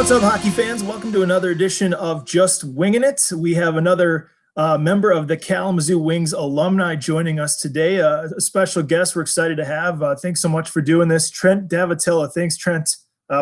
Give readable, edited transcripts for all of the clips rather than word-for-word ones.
What's up, hockey fans? Welcome to another edition of Just Winging It. We have another member of the Kalamazoo Wings alumni joining us today, a special guest we're excited to have. Thanks so much for doing this, Trent Daavettila. Thanks, Trent.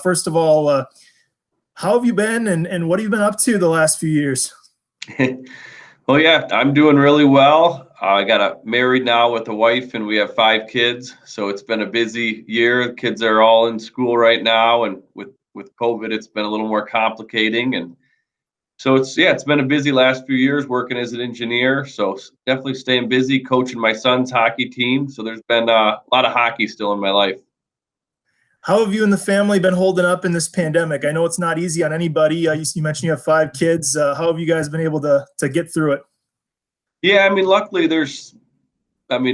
First of all, how have you been and what have you been up to the last few years? Well, yeah, I'm doing really well. I got married now with a wife, and we have 5 kids. So it's been a busy year. Kids are all in school right now, and with COVID, it's been a little more complicating. And so it's been a busy last few years working as an engineer. So definitely staying busy, coaching my son's hockey team. So there's been a lot of hockey still in my life. How have you and the family been holding up in this pandemic? I know it's not easy on anybody. You mentioned you have 5 kids. How have you guys been able to get through it? Yeah, I mean, luckily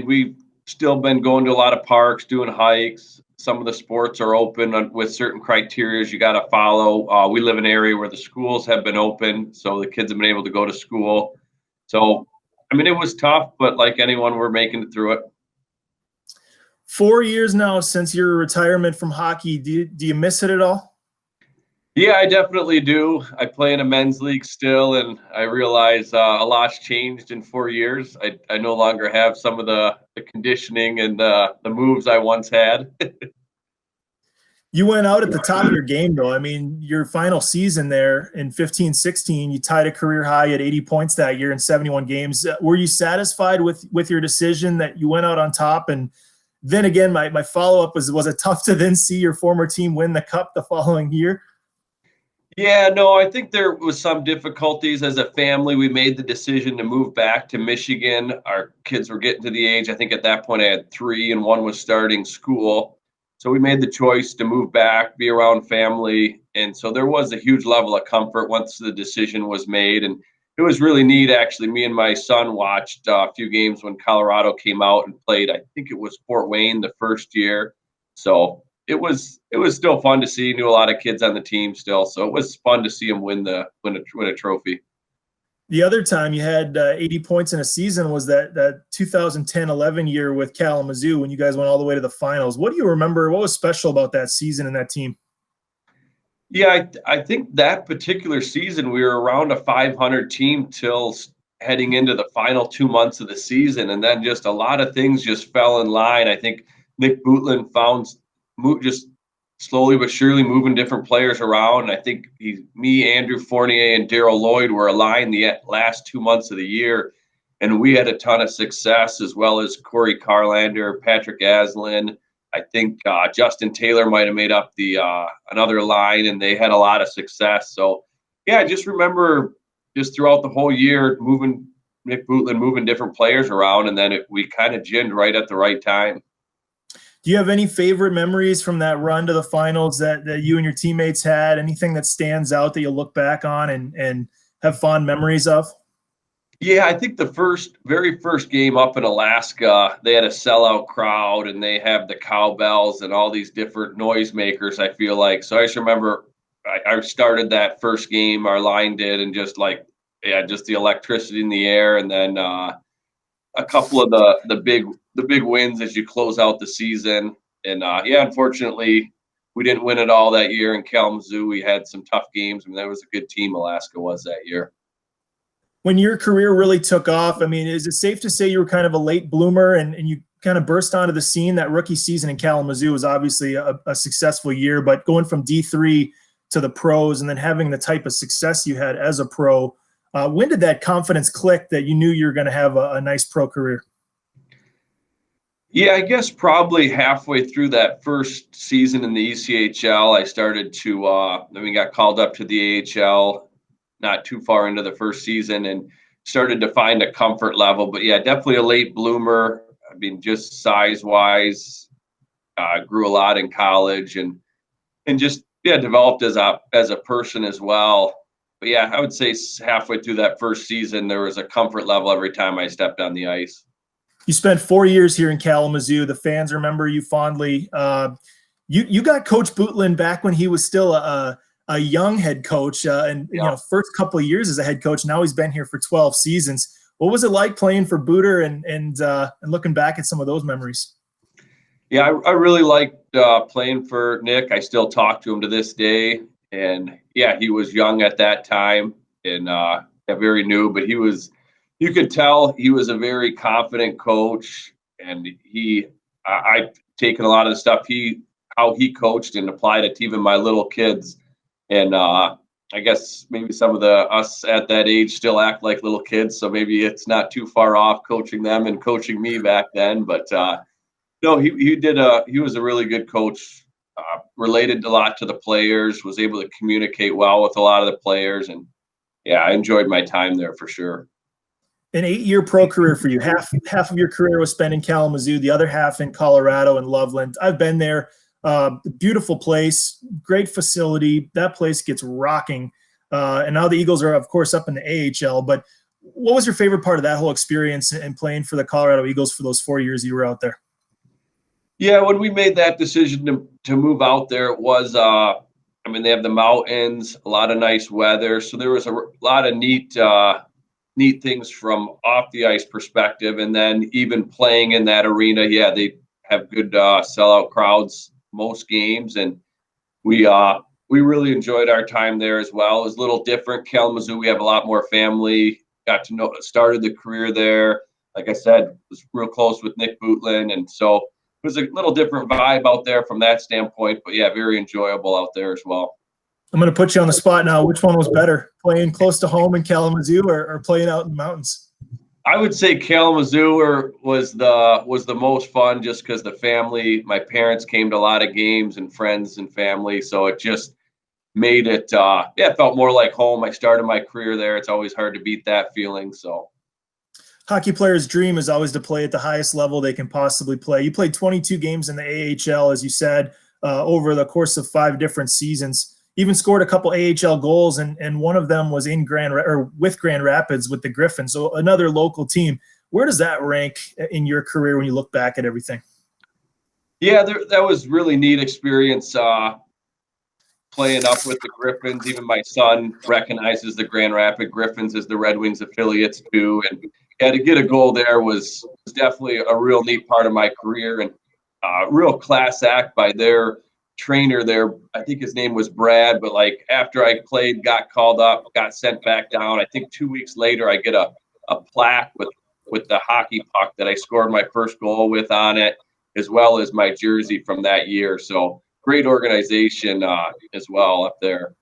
we've still been going to a lot of parks, doing hikes. Some of the sports are open with certain criteria you got to follow. We live in an area where the schools have been open, so the kids have been able to go to school. So, I mean, it was tough, but like anyone, we're making it through it. 4 years now since your retirement from hockey. Do you miss it at all? Yeah, I definitely do. I play in a men's league still, and I realize a lot's changed in 4 years. I no longer have some of the conditioning and the moves I once had. You went out at the top of your game, though. I mean, your final season there in 15-16, you tied a career high at 80 points that year in 71 games. Were you satisfied with your decision that you went out on top? And then again, my follow-up was it tough to then see your former team win the cup the following year? Yeah, no, I think there was some difficulties as a family. We made the decision to move back to Michigan. Our kids were getting to the age, I think at that point I had 3 and 1 was starting school. So we made the choice to move back, be around family. And so there was a huge level of comfort once the decision was made. And it was really neat, actually. Me and my son watched a few games when Colorado came out and played. I think it was Fort Wayne the first year. So it was still fun to see. Knew a lot of kids on the team still, so it was fun to see them win a trophy. The other time you had 80 points in a season was that 2010-11 year with Kalamazoo when you guys went all the way to the finals. What do you remember? What was special about that season and that team? Yeah, I think that particular season we were around a 500 team till heading into the final 2 months of the season, and then just a lot of things just fell in line. I think Nick Bootland just slowly but surely moving different players around. And I think me, Andrew Fournier, and Darryl Lloyd were aligned the last 2 months of the year. And we had a ton of success, as well as Corey Carlander, Patrick Aslan. I think Justin Taylor might have made up the another line, and they had a lot of success. So, yeah, I just remember just throughout the whole year Nick Bootland moving different players around, and then we kind of ginned right at the right time. Do you have any favorite memories from that run to the finals that you and your teammates had? Anything that stands out that you'll look back on and have fond memories of? Yeah, I think the very first game up in Alaska, they had a sellout crowd and they have the cowbells and all these different noisemakers, I feel like. So I just remember I started that first game, our line did, and just the electricity in the air, and then a couple of the big wins as you close out the season. And unfortunately, we didn't win it all that year in Kalamazoo. We had some tough games. I mean, that was a good team Alaska was that year. When your career really took off, I mean, is it safe to say you were kind of a late bloomer and you kind of burst onto the scene? That rookie season in Kalamazoo was obviously a successful year, but going from D3 to the pros and then having the type of success you had as a pro, when did that confidence click that you knew you were going to have a nice pro career? Yeah, I guess probably halfway through that first season in the ECHL, I started to got called up to the AHL not too far into the first season and started to find a comfort level. But yeah, definitely a late bloomer. I mean, just size-wise, grew a lot in college and just developed as a person as well. But yeah, I would say halfway through that first season, there was a comfort level every time I stepped on the ice. You spent 4 years here in Kalamazoo. The fans remember you fondly. You got Coach Bootland back when he was still a young head coach, first couple of years as a head coach. Now he's been here for 12 seasons. What was it like playing for Booter and looking back at some of those memories? Yeah, I really liked playing for Nick. I still talk to him to this day. And yeah, he was young at that time and very new, but you could tell he was a very confident coach. And I've taken a lot of the stuff how he coached and applied it to even my little kids. And I guess maybe some of us at that age still act like little kids, so maybe it's not too far off coaching them and coaching me back then. But no, he was a really good coach. Related a lot to the players, was able to communicate well with a lot of the players, and yeah, I enjoyed my time there for sure. An 8-year pro career for you. Half of your career was spent in Kalamazoo, the other half in Colorado and Loveland. I've been there. Beautiful place, great facility. That place gets rocking. And now the Eagles are, of course, up in the AHL. But what was your favorite part of that whole experience and playing for the Colorado Eagles for those 4 years you were out there? Yeah, when we made that decision to move out there, it was they have the mountains, a lot of nice weather, so there was a lot of neat things from off the ice perspective, and then even playing in that arena, yeah, they have good sellout crowds most games, and we really enjoyed our time there as well. It was a little different. Kalamazoo, we have a lot more family. Got to know, started the career there. Like I said, was real close with Nick Bootland, and so it was a little different vibe out there from that standpoint. But yeah, very enjoyable out there as well. I'm going to put you on the spot now. Which one was better, playing close to home in Kalamazoo or playing out in the mountains? I would say Kalamazoo was the most fun, just because the family, my parents came to a lot of games and friends and family, so it just made it it felt more like home. I started my career there. It's always hard to beat that feeling. So hockey players' dream is always to play at the highest level they can possibly play. You played 22 games in the AHL, as you said, over the course of 5 different seasons. Even scored a couple AHL goals, and one of them was with Grand Rapids with the Griffins, so another local team. Where does that rank in your career when you look back at everything? Yeah, that was really neat experience. Playing up with the Griffins. Even my son recognizes the Grand Rapids Griffins as the Red Wings affiliates too. And yeah, to get a goal there was definitely a real neat part of my career, and real class act by their trainer there. I think his name was Brad, but like after I played, got called up, got sent back down. I think 2 weeks later, I get a plaque with the hockey puck that I scored my first goal with on it, as well as my jersey from that year. So great organization as well up there.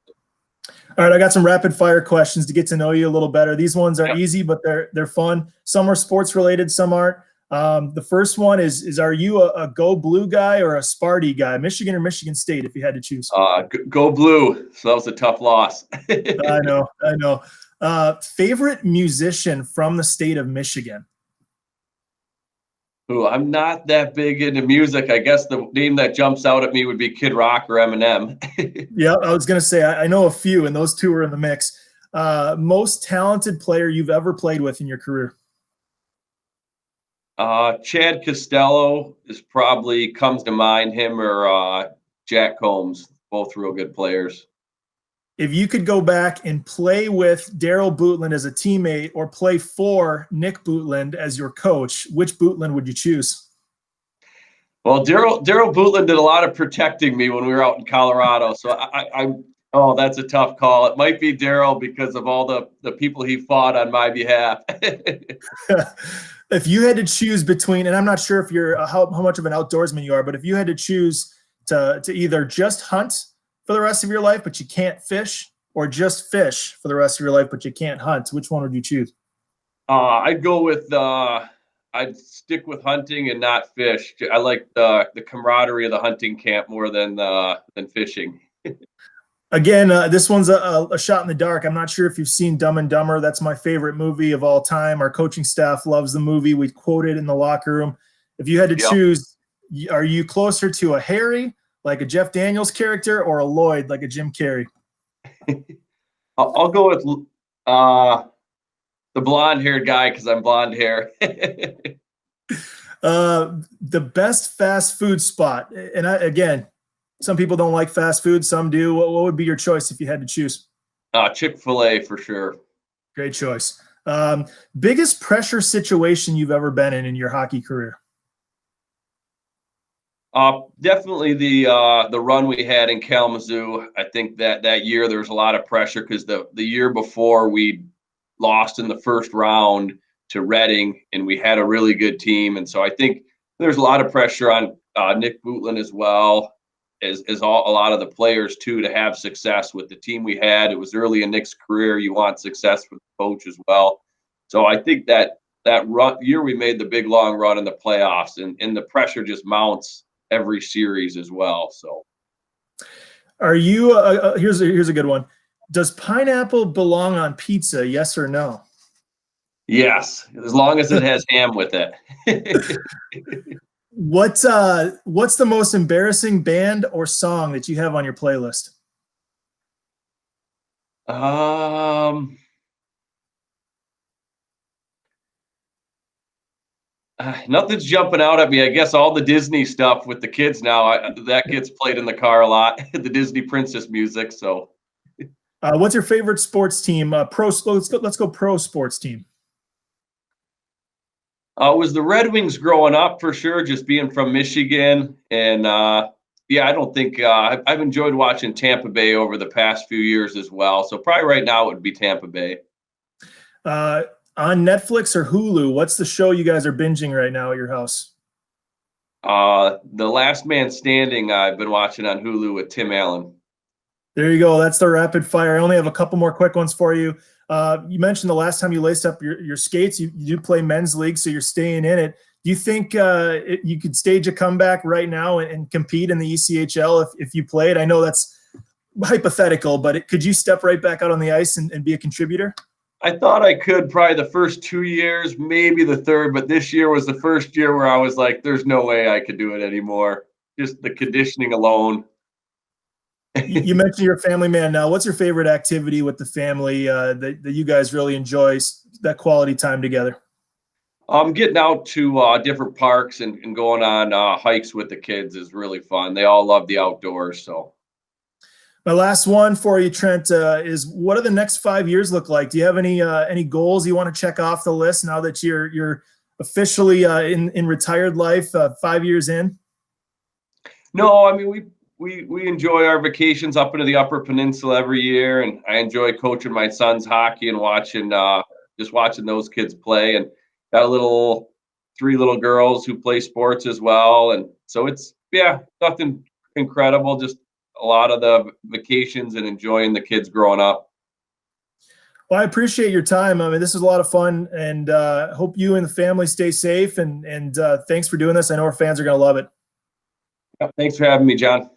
All right, I got some rapid fire questions to get to know you a little better. These ones are easy, but they're fun. Some are sports related, some aren't. The first one is are you a Go Blue guy or a Sparty guy? Michigan or Michigan State, if you had to choose? Go Blue. So that was a tough loss. I know. Favorite musician from the state of Michigan? Ooh, I'm not that big into music. I guess the name that jumps out at me would be Kid Rock or Eminem. Yeah, I was going to say, I know a few, and those two are in the mix. Most talented player you've ever played with in your career? Chad Costello probably comes to mind, him or Jack Combs, both real good players. If you could go back and play with Darryl Bootland as a teammate or play for Nick Bootland as your coach, which Bootland would you choose? Well, Darryl Bootland did a lot of protecting me when we were out in Colorado. So oh, that's a tough call. It might be Darryl because of all the people he fought on my behalf. If you had to choose between, and I'm not sure if you're how much of an outdoorsman you are, but if you had to choose to either just hunt for the rest of your life, but you can't fish, or just fish for the rest of your life, but you can't hunt, which one would you choose? I'd go with I'd stick with hunting and not fish. I like the camaraderie of the hunting camp more than fishing. Again, this one's a shot in the dark. I'm not sure if you've seen Dumb and Dumber. That's my favorite movie of all time. Our coaching staff loves the movie. We quote it in the locker room. If you had to choose, are you closer to a Harry, like a Jeff Daniels character, or a Lloyd, like a Jim Carrey? I'll go with the blonde-haired guy because I'm blonde hair. The best fast food spot, and again, some people don't like fast food, some do. What would be your choice if you had to choose? Chick-fil-A for sure. Great choice. Biggest pressure situation you've ever been in your hockey career? Definitely the run we had in Kalamazoo. I think that year there was a lot of pressure because the year before we lost in the first round to Reading, and we had a really good team, and so I think there's a lot of pressure on Nick Bootland as well as a lot of the players too to have success with the team we had. It was early in Nick's career. You want success for the coach as well. So I think that year we made the big long run in the playoffs, and the pressure just mounts every series as well. So, are you? Here's a good one. Does pineapple belong on pizza? Yes or no? yes, as long as it has ham with it. What's the most embarrassing band or song that you have on your playlist? Nothing's jumping out at me. I guess all the Disney stuff with the kids now, that gets played in the car a lot. The Disney princess music. So, what's your favorite sports team? Let's go pro sports team. It was the Red Wings growing up for sure, just being from Michigan. And yeah, I don't think I've enjoyed watching Tampa Bay over the past few years as well. So probably right now it would be Tampa Bay. On Netflix or Hulu, what's the show you guys are binging right now at your house? The Last Man Standing I've been watching on Hulu with Tim Allen. There you go. That's the rapid fire. I only have a couple more quick ones for you. You mentioned the last time you laced up your skates, you do play men's league, so you're staying in it. Do you think you could stage a comeback right now and compete in the ECHL if you played? I know that's hypothetical, but could you step right back out on the ice and be a contributor? I thought I could probably the first 2 years, maybe the third, but this year was the first year where I was like, there's no way I could do it anymore. Just the conditioning alone. You mentioned you're a family man now. What's your favorite activity with the family that you guys really enjoy, that quality time together? Getting out to different parks and going on hikes with the kids is really fun. They all love the outdoors. So, my last one for you, Trent, is what do the next 5 years look like? Do you have any goals you want to check off the list now that you're officially in retired life, 5 years in? No, I mean we enjoy our vacations up into the Upper Peninsula every year, and I enjoy coaching my son's hockey and watching those kids play. And got three little girls who play sports as well, and so it's nothing incredible. Just a lot of the vacations and enjoying the kids growing up. Well, I appreciate your time. I mean, this is a lot of fun, and hope you and the family stay safe. And thanks for doing this. I know our fans are going to love it. Thanks for having me, John.